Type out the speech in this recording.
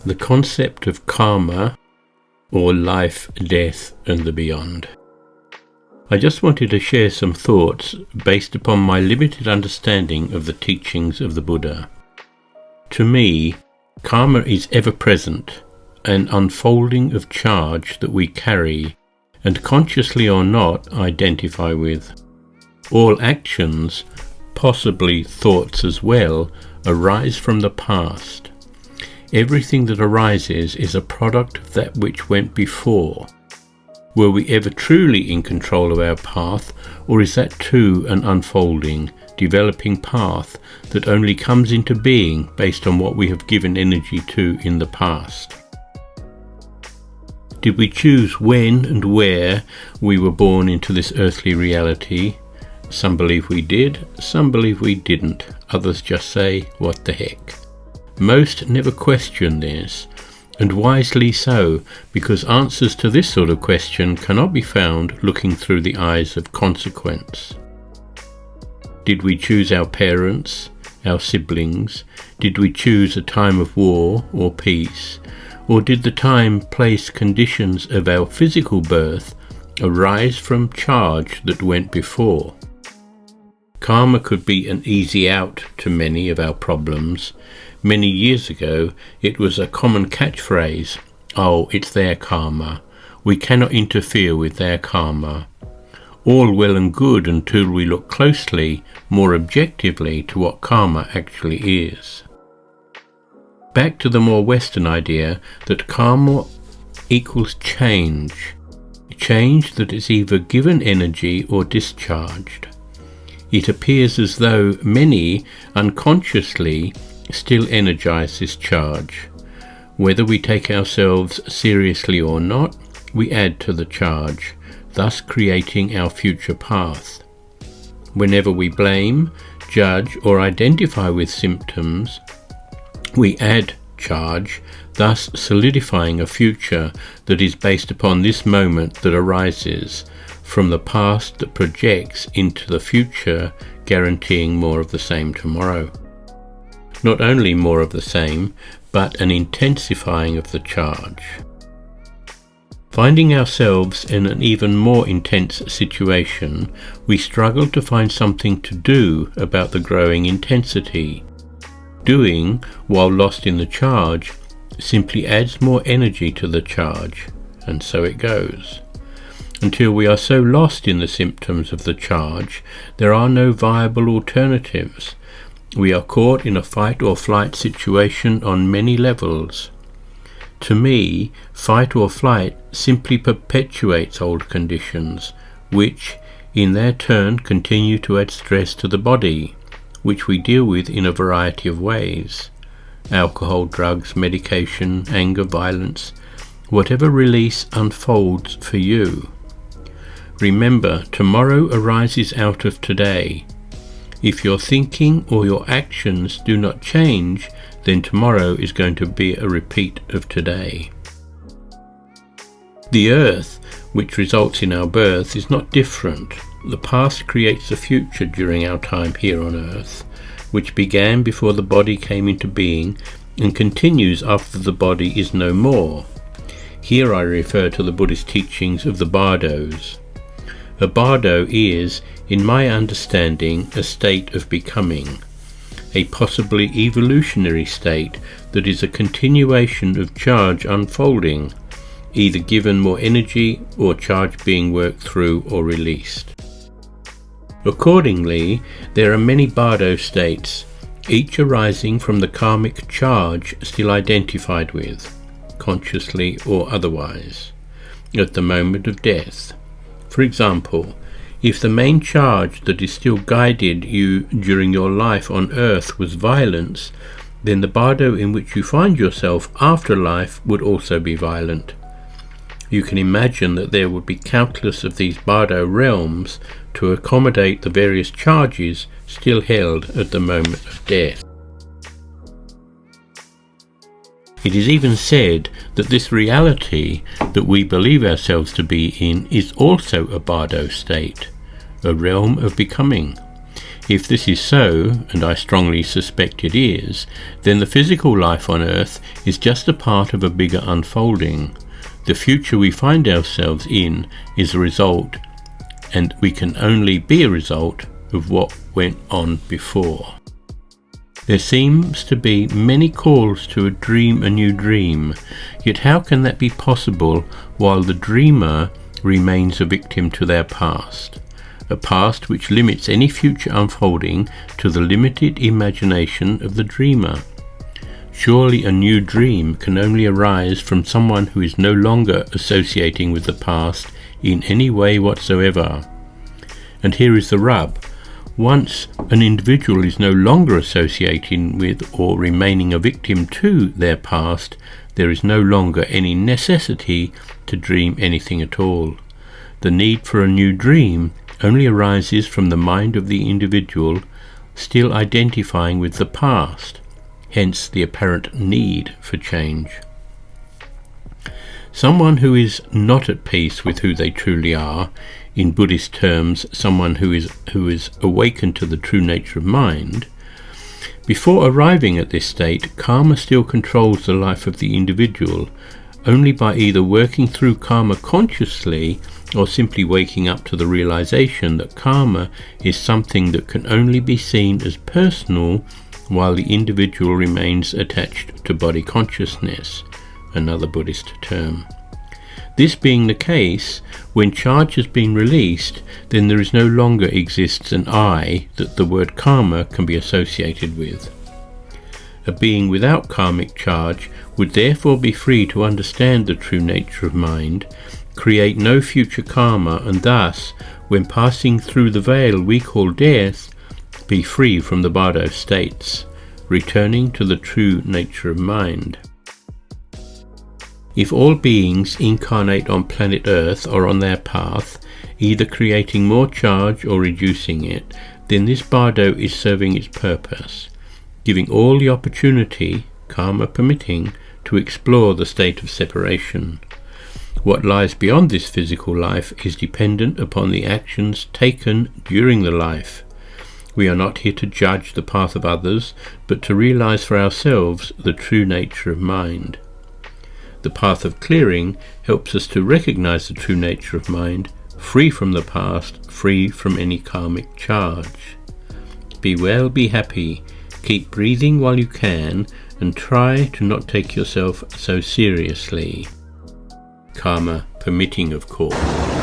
The concept of karma, or life, death, and the beyond. I just wanted to share some thoughts based upon my limited understanding of the teachings of the Buddha. To me, karma is ever present, an unfolding of charge that we carry and consciously or not identify with. All actions, possibly thoughts as well, arise from the past. Everything that arises is a product of that which went before. Were we ever truly in control of our path, or is that too an unfolding, developing path that only comes into being based on what we have given energy to in the past? Did we choose when and where we were born into this earthly reality? Some believe we did, some believe we didn't, others just say, what the heck. Most never question this, and wisely so, because answers to this sort of question cannot be found looking through the eyes of consequence. Did we choose our parents, our siblings? Did we choose a time of war or peace? Or did the time, place, conditions of our physical birth arise from charge that went before? Karma could be an easy out to many of our problems. Many years ago, it was a common catchphrase, "Oh, it's their karma. We cannot interfere with their karma." All well and good until we look closely, more objectively, to what karma actually is. Back to the more Western idea that karma equals change. Change that is either given energy or discharged. It appears as though many, unconsciously, still energize this charge. Whether we take ourselves seriously or not, we add to the charge, thus creating our future path. Whenever we blame, judge, or identify with symptoms, we add charge, thus solidifying a future that is based upon this moment that arises from the past that projects into the future, guaranteeing more of the same tomorrow. Not only more of the same, but an intensifying of the charge. Finding ourselves in an even more intense situation, we struggle to find something to do about the growing intensity. Doing, while lost in the charge, simply adds more energy to the charge, and so it goes. Until we are so lost in the symptoms of the charge, there are no viable alternatives. We are caught in a fight or flight situation on many levels. To me, fight or flight simply perpetuates old conditions, which, in their turn, continue to add stress to the body, which we deal with in a variety of ways. Alcohol, drugs, medication, anger, violence, whatever release unfolds for you. Remember, tomorrow arises out of today. If your thinking or your actions do not change, then tomorrow is going to be a repeat of today. The earth, which results in our birth, is not different. The past creates the future during our time here on earth, which began before the body came into being and continues after the body is no more. Here I refer to the Buddhist teachings of the bardos. A bardo is, in my understanding, a state of becoming, a possibly evolutionary state that is a continuation of charge unfolding, either given more energy or charge being worked through or released. Accordingly, there are many bardo states, each arising from the karmic charge still identified with, consciously or otherwise, at the moment of death. For example, if the main charge that is still guided you during your life on earth was violence, then the bardo in which you find yourself after life would also be violent. You can imagine that there would be countless of these bardo realms to accommodate the various charges still held at the moment of death. It is even said that this reality that we believe ourselves to be in is also a bardo state, a realm of becoming. If this is so, and I strongly suspect it is, then the physical life on Earth is just a part of a bigger unfolding. The future we find ourselves in is a result, and we can only be a result of what went on before. There seems to be many calls to dream a new dream, yet how can that be possible while the dreamer remains a victim to their past? A past which limits any future unfolding to the limited imagination of the dreamer. Surely a new dream can only arise from someone who is no longer associating with the past in any way whatsoever. And here is the rub. Once an individual is no longer associating with or remaining a victim to their past, there is no longer any necessity to dream anything at all. The need for a new dream only arises from the mind of the individual still identifying with the past, hence the apparent need for change. Someone who is not at peace with who they truly are, in Buddhist terms, someone who is awakened to the true nature of mind, before arriving at this state, karma still controls the life of the individual, only by either working through karma consciously or simply waking up to the realization that karma is something that can only be seen as personal while the individual remains attached to body consciousness, another Buddhist term. This being the case, when charge has been released, then there is no longer exists an I that the word karma can be associated with. A being without karmic charge would therefore be free to understand the true nature of mind, create no future karma, and thus, when passing through the veil we call death, be free from the bardo states, returning to the true nature of mind. If all beings incarnate on planet Earth or on their path, either creating more charge or reducing it, then this bardo is serving its purpose, giving all the opportunity, karma permitting, to explore the state of separation. What lies beyond this physical life is dependent upon the actions taken during the life. We are not here to judge the path of others, but to realize for ourselves the true nature of mind. The path of clearing helps us to recognize the true nature of mind, free from the past, free from any karmic charge. Be well, be happy, keep breathing while you can, and try to not take yourself so seriously. Karma permitting, of course.